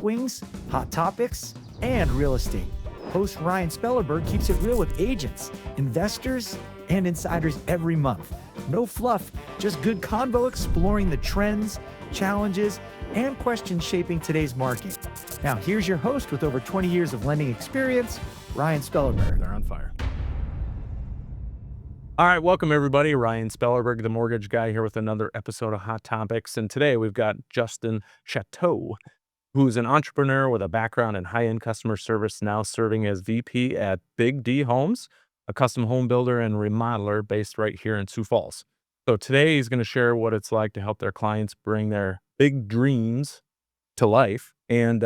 wings, hot topics, and real estate. Host Ryan Spellerberg keeps it real with agents, investors, and insiders every month. No fluff, just good convo exploring the trends, challenges, and questions shaping today's market. Now, here's your host with over 20 years of lending experience, Ryan Spellerberg. They're on fire. All right, welcome everybody. Ryan Spellerberg, the mortgage guy, here with another episode of Hot Topics. And today we've got Justin Shatto, who's an entrepreneur with a background in high-end customer service, now serving as VP at Big D Homes, a custom home builder and remodeler based right here in Sioux Falls. So today he's going to share what it's like to help their clients bring their big dreams to life, and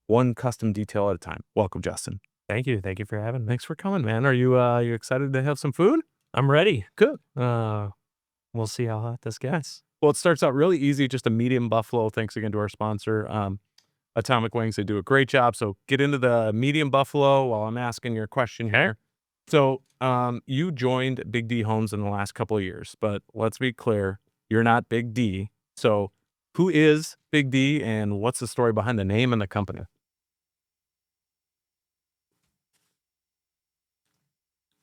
one custom detail at a time. Welcome, Justin. Thank you. Thank you for having me. Thanks for coming, man. Are you excited to have some food? I'm ready. Good. We'll see how hot this gets. Well, it starts out really easy, just a medium buffalo. Thanks again to our sponsor, Atomic Wings. They do a great job. So get into the medium buffalo while I'm asking your question here. So you joined Big D Homes in the last couple of years, but let's be clear, you're not Big D. So who is Big D and what's the story behind the name and the company?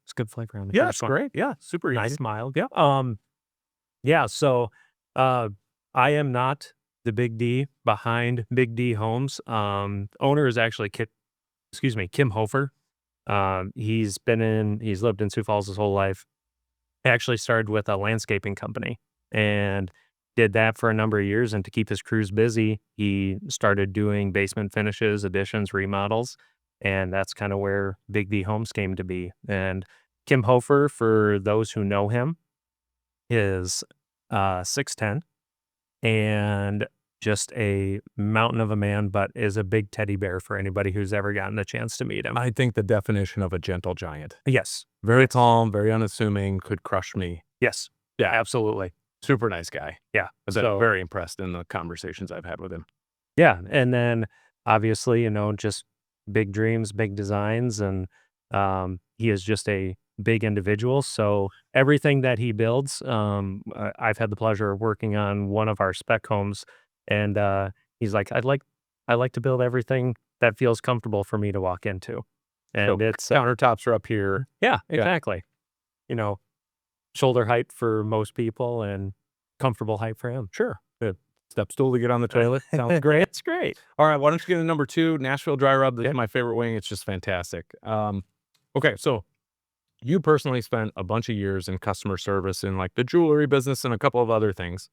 It's good flavor on the Yeah, first it's one. great. Yeah, super easy. Nice, mild. Yeah. So I am not the Big D behind Big D Homes. Owner is actually Kim Hoffer. He's lived in Sioux Falls his whole life. He actually started with a landscaping company and did that for a number of years. And to keep his crews busy, he started doing basement finishes, additions, remodels. And that's kind of where Big D Homes came to be. And Kim Hoffer, for those who know him, is 6'10", and just a mountain of a man, but is a big teddy bear for anybody who's ever gotten the chance to meet him. I think the definition of a gentle giant. Yes. Very calm, very unassuming, could crush me. Yes. Yeah. Absolutely. Super nice guy. Yeah. I was very impressed in the conversations I've had with him. Yeah. And then obviously, just big dreams, big designs, and he is just a big individual. So everything that he builds, I've had the pleasure of working on one of our spec homes, and he's like, I like to build everything that feels comfortable for me to walk into, and So it's countertops are up here. yeah, exactly. Shoulder height for most people and comfortable height for him. Sure. Good. Step stool to get on the toilet. Sounds great. It's great. All right. Why don't you get to number 2, Nashville Dry Rub. This is my favorite wing. It's just fantastic. Okay. So you personally spent a bunch of years in customer service in like the jewelry business and a couple of other things.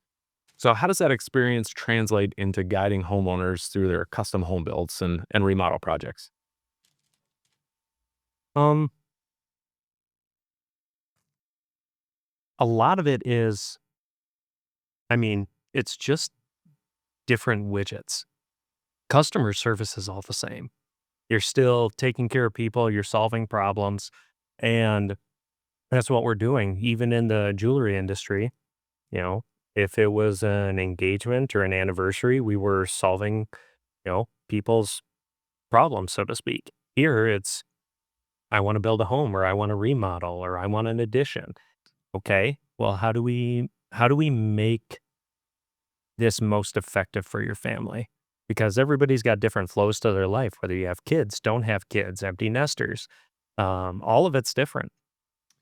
So how does that experience translate into guiding homeowners through their custom home builds and remodel projects? A lot of it is, it's just different widgets. Customer service is all the same. You're still taking care of people, you're solving problems, and that's what we're doing. Even in the jewelry industry, if it was an engagement or an anniversary, we were solving, people's problems, so to speak. Here it's, I want to build a home, or I want to remodel, or I want an addition. Okay, well, how do we make this most effective for your family? Because everybody's got different flows to their life, whether you have kids, don't have kids, empty nesters. All of it's different.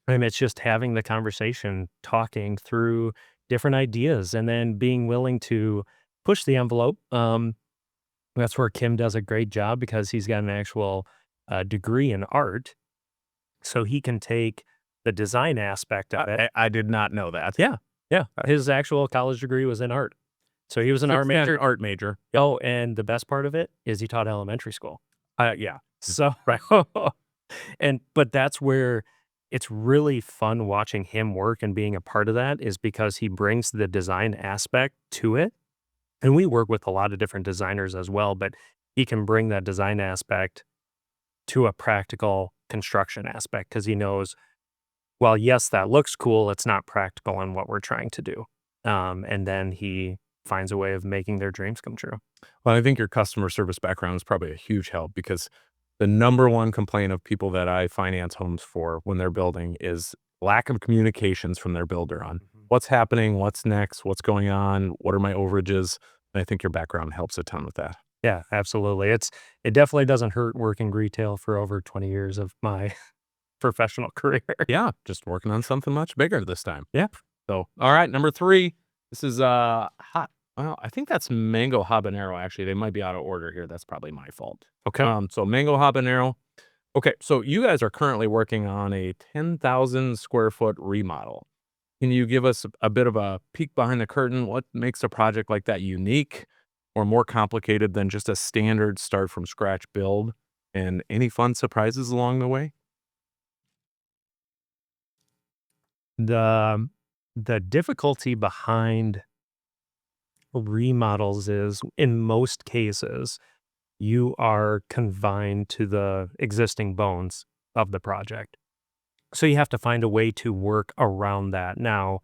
It's just having the conversation, talking through different ideas, and then being willing to push the envelope. That's where Kim does a great job, because he's got an actual degree in art. So he can take the design aspect of it. I did not know that. Yeah. His actual college degree was in art. So he was an art major. Oh, and the best part of it is he taught elementary school. Yeah. So, but that's where it's really fun watching him work and being a part of that, is because he brings the design aspect to it. And we work with a lot of different designers as well, but he can bring that design aspect to a practical construction aspect, because he knows, well, yes, that looks cool, it's not practical in what we're trying to do. And then he finds a way of making their dreams come true. Well, I think your customer service background is probably a huge help, because the number one complaint of people that I finance homes for when they're building is lack of communications from their builder on what's happening, what's next, what's going on, what are my overages. And I think your background helps a ton with that. Yeah, absolutely. It definitely doesn't hurt working retail for over 20 years of my professional career. Yeah, just working on something much bigger this time. Yeah. So, all right, number 3. This is hot. Well, I think that's mango habanero. Actually, they might be out of order here. That's probably my fault. Okay. So mango habanero. Okay, so you guys are currently working on a 10,000 square foot remodel. Can you give us a bit of a peek behind the curtain? What makes a project like that unique or more complicated than just a standard start from scratch build? And any fun surprises along the way? The the difficulty behind remodels is in most cases you are confined to the existing bones of the project. So you have to find a way to work around that. Now,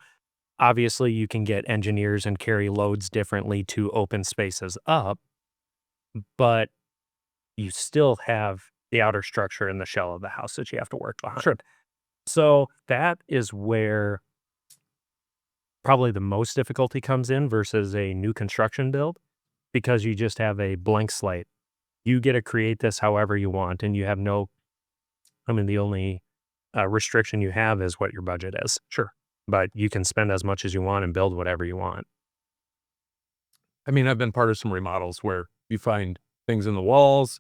obviously you can get engineers and carry loads differently to open spaces up, but you still have the outer structure and the shell of the house that you have to work behind. Sure. So that is where probably the most difficulty comes in versus a new construction build, because you just have a blank slate. You get to create this however you want, and you have no, I mean, the only restriction you have is what your budget is. Sure. But you can spend as much as you want and build whatever you want. I mean, I've been part of some remodels where you find things in the walls.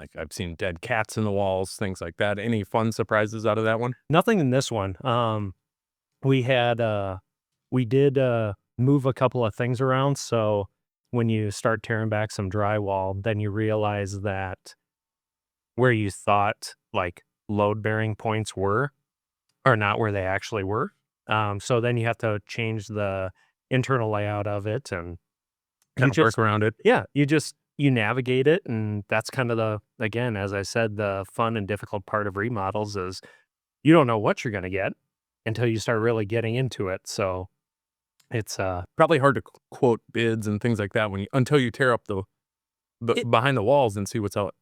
Like I've seen dead cats in the walls, things like that. Any fun surprises out of that one? Nothing in this one. We had, we did move a couple of things around. So when you start tearing back some drywall, then you realize that where you thought like load bearing points were are not where they actually were. So then you have to change the internal layout of it, and you Kind of work just, around it. yeah, you navigate it. And that's kind of again, as I said, the fun and difficult part of remodels is you don't know what you're going to get until you start really getting into it. So it's, Probably hard to quote bids and things like that when you until you tear up the It behind the walls and see what's out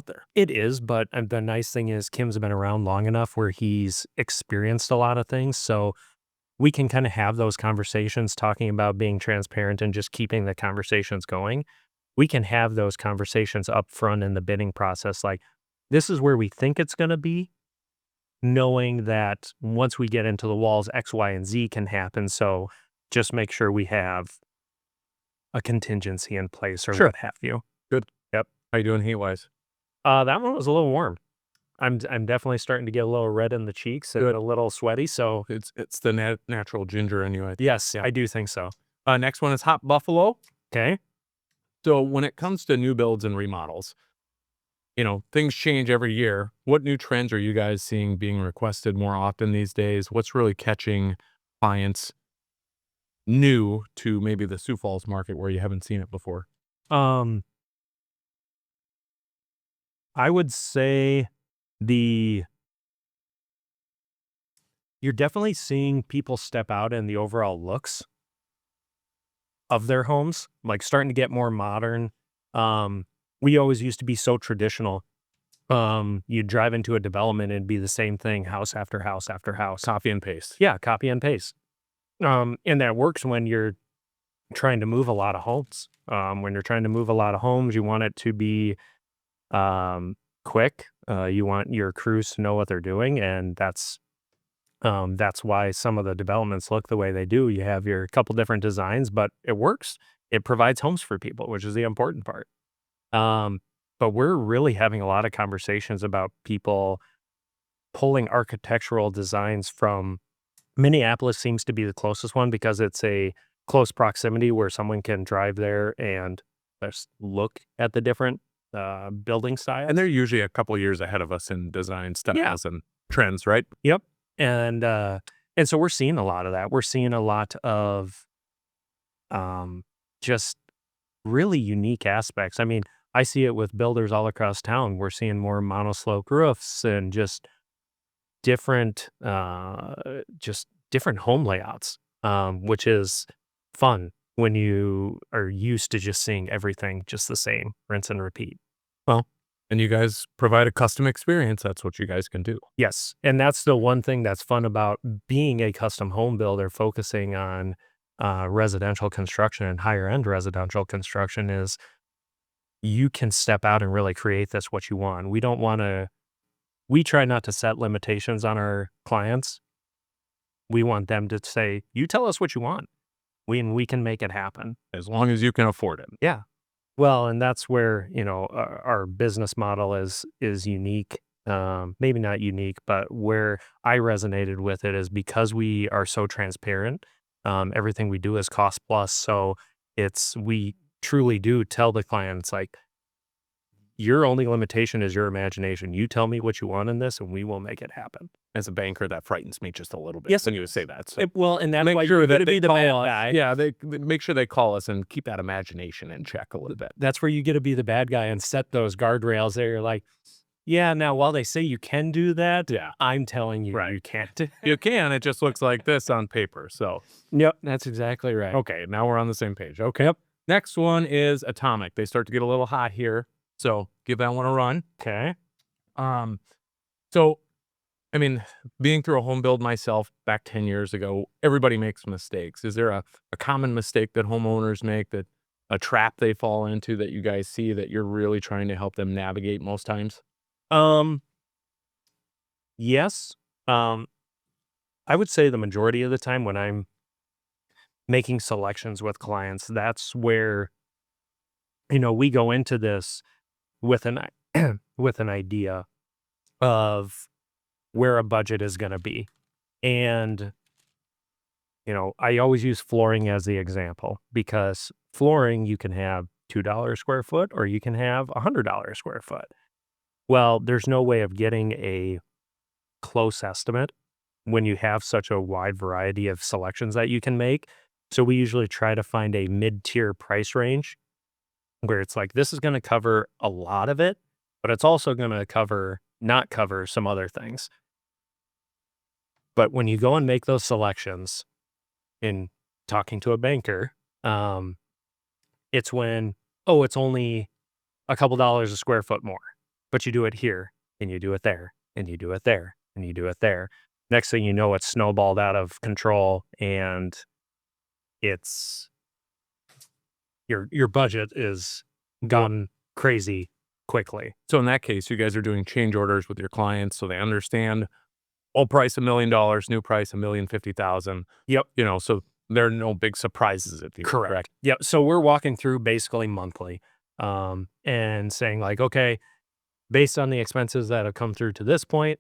there. it is, but the nice thing is Kim's been around long enough where he's experienced a lot of things. So we can kind of have those conversations talking about being transparent and just keeping the conversations going. We can have those conversations up front in the bidding process. Like, this is where we think it's going to be, knowing that once we get into the walls, X, Y, and Z can happen. So just make sure we have a contingency in place or Sure. what have you. Good. Yep. How you doing heat wise? That one was a little warm. I'm definitely starting to get a little red in the cheeks and Good. a little sweaty. So It's the natural ginger in you. I think. yes, Yeah. I do think so. Next one is hot buffalo. Okay. So when it comes to new builds and remodels, things change every year. What new trends are you guys seeing being requested more often these days? What's really catching clients new to maybe the Sioux Falls market where you haven't seen it before? I would say you're definitely seeing people step out in the overall looks of their homes, like starting to get more modern. We always used to be so traditional. You'd drive into a development and it'd be the same thing, house after house after house. Copy and paste. Yeah, copy and paste. And that works when you're trying to move a lot of homes. When you're trying to move a lot of homes, you want it to be quick. You want your crews to know what they're doing, and that's why some of the developments look the way they do. You have your couple different designs, but it works. It provides homes for people, which is the important part. But we're really having a lot of conversations about people pulling architectural designs from Minneapolis. Seems to be the closest one because it's a close proximity where someone can drive there and just look at the different building styles. And they're usually a couple years ahead of us in design styles and trends, right? Yep. And so we're seeing a lot of that. We're seeing a lot of just really unique aspects. I mean, I see it with builders all across town. We're seeing more monoslope roofs and just different home layouts, which is fun when you are used to just seeing everything just the same, rinse and repeat. Well, and you guys provide a custom experience. That's what you guys can do. Yes. And that's the one thing that's fun about being a custom home builder, focusing on residential construction and higher end residential construction, is you can step out and really create this what you want. We try not to set limitations on our clients. We want them to say, you tell us what you want. We can make it happen. As long as you can afford it. Yeah. Well, and that's where, our business model is unique. Maybe not unique, but where I resonated with it is because we are so transparent. Everything we do is cost plus. So we truly do tell the clients, like, your only limitation is your imagination. You tell me what you want in this and we will make it happen. As a banker, that frightens me just a little bit. Yes. When you would say that. So And that's make why sure you're that going to they be the call bad us. guy. Yeah, they make sure they call us and keep that imagination in check a little bit. That's where you get to be the bad guy and set those guardrails there. You're like, yeah, now while they say you can do that, I'm telling you, you can't. You can. It just looks like this on paper. So Yep, that's exactly right. okay, now we're on the same page. Okay. Yep. Next one is atomic. They start to get a little hot here. So give that one a run. Okay. So, I mean, being through a home build myself back 10 years ago, everybody makes mistakes. Is there a common mistake that homeowners make, that a trap they fall into that you guys see that you're really trying to help them navigate most times? Yes. I would say the majority of the time when I'm making selections with clients, that's where, we go into this with an with an idea of where a budget is going to be. And, I always use flooring as the example, because flooring, you can have $2 a square foot or you can have $100 a square foot. Well, there's no way of getting a close estimate when you have such a wide variety of selections that you can make. So we usually try to find a mid-tier price range where it's like, this is going to cover a lot of it, but it's also going to not cover some other things. But when you go and make those selections in talking to a banker, it's when, it's only a couple dollars a square foot more, but you do it here and you do it there and you do it there and you do it there. Next thing you know, it's snowballed out of control, and it's your budget is gone crazy quickly. So in that case, you guys are doing change orders with your clients so they understand old price $1 million, new price $1,050,000. Yep. So there are no big surprises if you correct. Yep. So we're walking through basically monthly, and saying like, okay, based on the expenses that have come through to this point,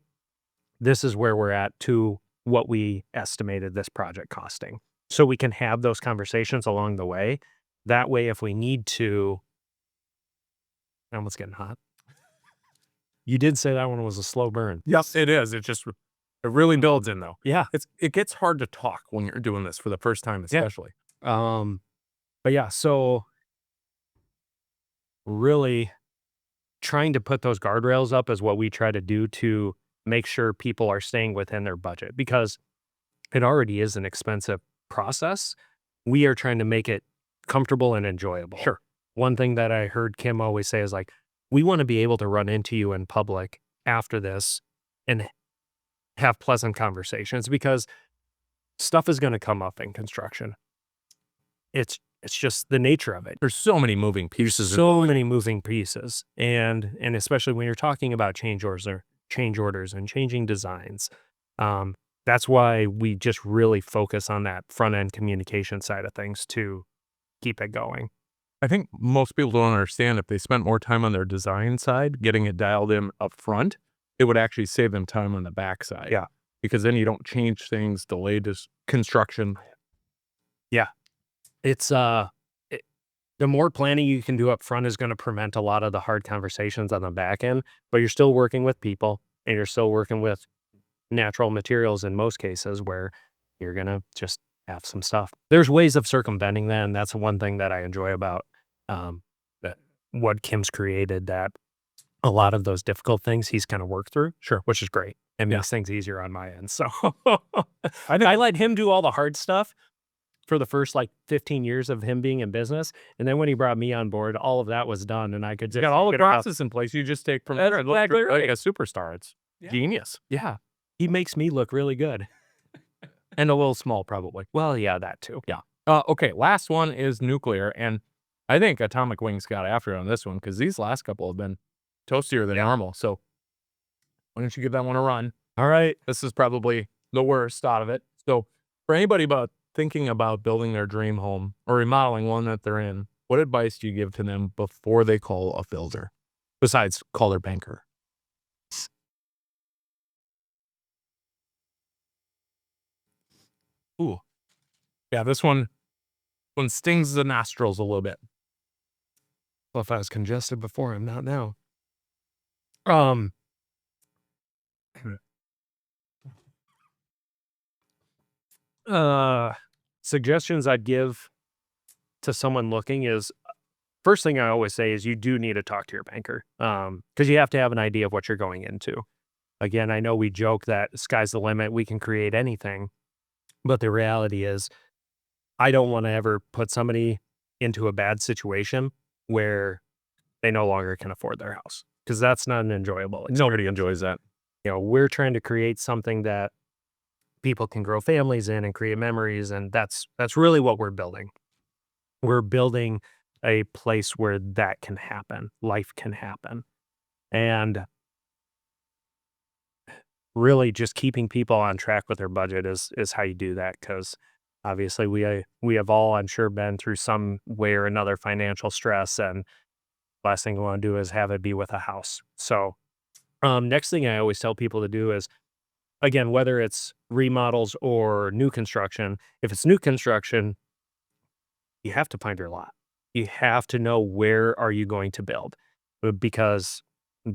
this is where we're at to what we estimated this project costing. So we can have those conversations along the way. That way, if we need to, I'm almost getting hot. You did say that one was a slow burn. Yes, it is. It really builds in though. Yeah. It gets hard to talk when you're doing this for the first time, especially. But yeah, so really trying to put those guardrails up is what we try to do to make sure people are staying within their budget, because it already is an expensive process. We are trying to make it comfortable and enjoyable. Sure. One thing that I heard Kim always say is like, we want to be able to run into you in public after this and have pleasant conversations, because stuff is going to come up in construction. It's just the nature of it. There's so many moving pieces. Many moving pieces. And especially when you're talking about change orders and changing designs. That's why we just really focus on that front end communication side of things to keep it going. I think most people don't understand, if they spent more time on their design side, getting it dialed in up front, it would actually save them time on the back side. Yeah. Because then you don't change things, delay construction. Yeah. It's the more planning you can do up front is going to prevent a lot of the hard conversations on the back end, but you're still working with people and you're still working with natural materials in most cases, where you're going to just have some stuff. There's ways of circumventing that, and that's one thing that I enjoy about what Kim's created, that a lot of those difficult things he's kind of worked through. Sure. Which is great. It makes things easier on my end. So I let him do all the hard stuff for the first 15 years of him being in business. And then when he brought me on board, all of that was done, and I could just got all the process in place. You just take from there. Exactly right. Like a superstar. It's genius. Yeah. He makes me look really good. And a little small, probably. Well, yeah, that too. Yeah. Okay, last one is nuclear. And I think Atomic Wings got after it on this one because these last couple have been toastier than normal. So why don't you give that one a run? All right. This is probably the worst out of it. So for anybody thinking about building their dream home or remodeling one that they're in, what advice do you give to them before they call a builder? Besides, call their banker. Ooh. Yeah, this one stings the nostrils a little bit. Well, if I was congested before, I'm not now. Suggestions I'd give to someone looking is, first thing I always say is you do need to talk to your banker, because you have to have an idea of what you're going into. Again, I know we joke that sky's the limit, we can create anything, but the reality is I don't want to ever put somebody into a bad situation where they no longer can afford their house, because that's not an enjoyable experience. Nobody enjoys that. We're trying to create something that people can grow families in and create memories, and that's really what we're building. We're building a place where that can happen, life can happen, and really just keeping people on track with their budget is how you do that, because obviously we have all, I'm sure, been through some way or another financial stress, and last thing we want to do is have it be with a house. So next thing I always tell people to do is, again, whether it's remodels or new construction, if it's new construction, you have to find your lot. You have to know where are you going to build, because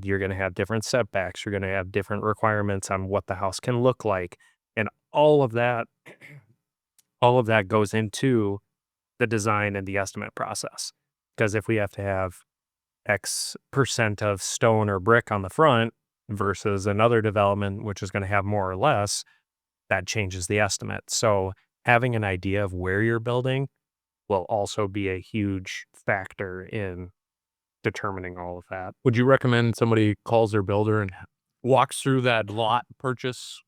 you're going to have different setbacks. You're going to have different requirements on what the house can look like. And all of that goes into the design and the estimate process. Because if we have to have X percent of stone or brick on the front versus another development, which is going to have more or less, that changes the estimate. So having an idea of where you're building will also be a huge factor in determining all of that. Would you recommend somebody calls their builder and walks through that lot purchase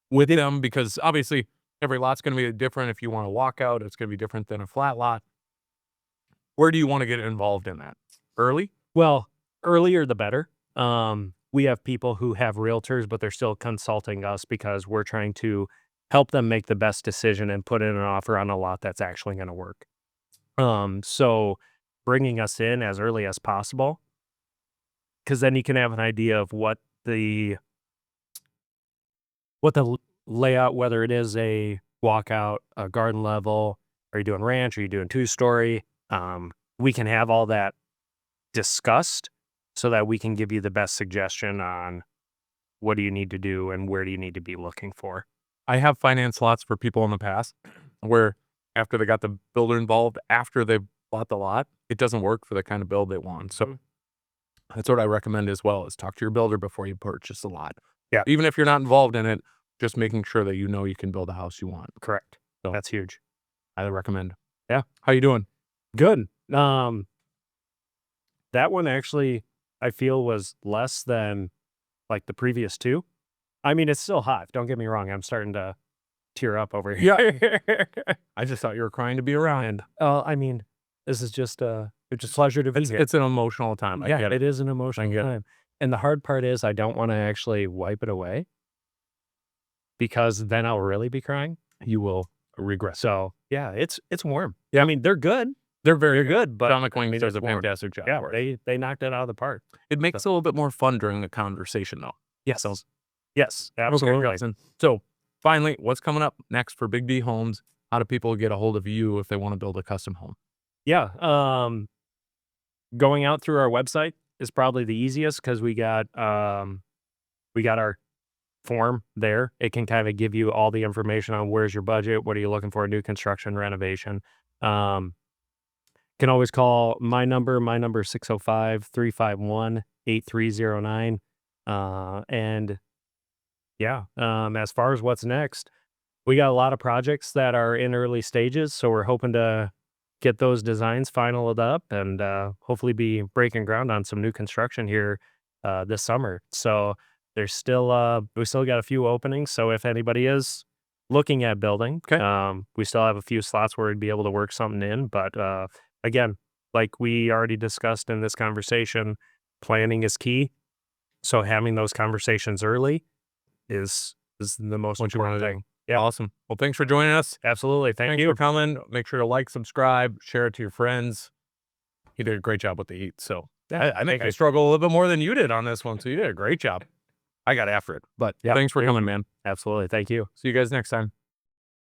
with them? Because obviously every lot's going to be different. If you want to walk out, it's going to be different than a flat lot. Where do you want to get involved in that? Early? Well, earlier the better. We have people who have realtors, but they're still consulting us because we're trying to help them make the best decision and put in an offer on a lot that's actually going to work. So bringing us in as early as possible, because then you can have an idea of what the layout, whether it is a walkout, a garden level, are you doing ranch, are you doing 2-story? We can have all that discussed so that we can give you the best suggestion on what do you need to do and where do you need to be looking for. I have financed lots for people in the past where after they got the builder involved, after they bought the lot, it doesn't work for the kind of build they want. So that's what I recommend as well, is talk to your builder before you purchase a lot. Yeah. Even if you're not involved in it, just making sure that you know you can build a house you want. Correct. So that's huge. I recommend. Yeah. How you doing? Good. That one actually, I feel, was less than like the previous two. I mean, it's still hot. Don't get me wrong. I'm starting to tear up over here. Yeah. I just thought you were crying to be around. I mean, this is just it's a pleasure to be here. It's an emotional time. I get it is an emotional time. And the hard part is I don't want to actually wipe it away, because then I'll really be crying. You will regret. So yeah, it's warm. Yeah. I mean, they're good. They're very good, but Atomic Wings does a warm. fantastic job. Yeah, they knocked it out of the park. It makes it a little bit more fun during the conversation, though. Yes. Yes, absolutely. So finally, what's coming up next for Big D Homes? How do people get a hold of you if they want to build a custom home? Yeah. Going out through our website is probably the easiest, because we got our form there. It can kind of give you all the information on where's your budget, what are you looking for, new construction, renovation. Can always call my number 605-351-8309. And yeah, as far as what's next, we got a lot of projects that are in early stages, so we're hoping to get those designs finalized up and hopefully be breaking ground on some new construction here this summer. So there's still we still got a few openings, so if anybody is looking at building, Okay. we still have a few slots where we'd be able to work something in, but again, like we already discussed in this conversation, planning is key. So having those conversations early is the most What you important wanna do. thing. Yeah, Awesome. Well, thanks for joining us. absolutely. Thank Thanks you. for coming. Make sure to like, subscribe, share it to your friends. You did a great job with the heat. So I think thank I you. struggled a little bit more than you did on this one. So you did a great job. I got after it. But Yep. thanks for coming, man. Absolutely. Thank you. See you guys next time.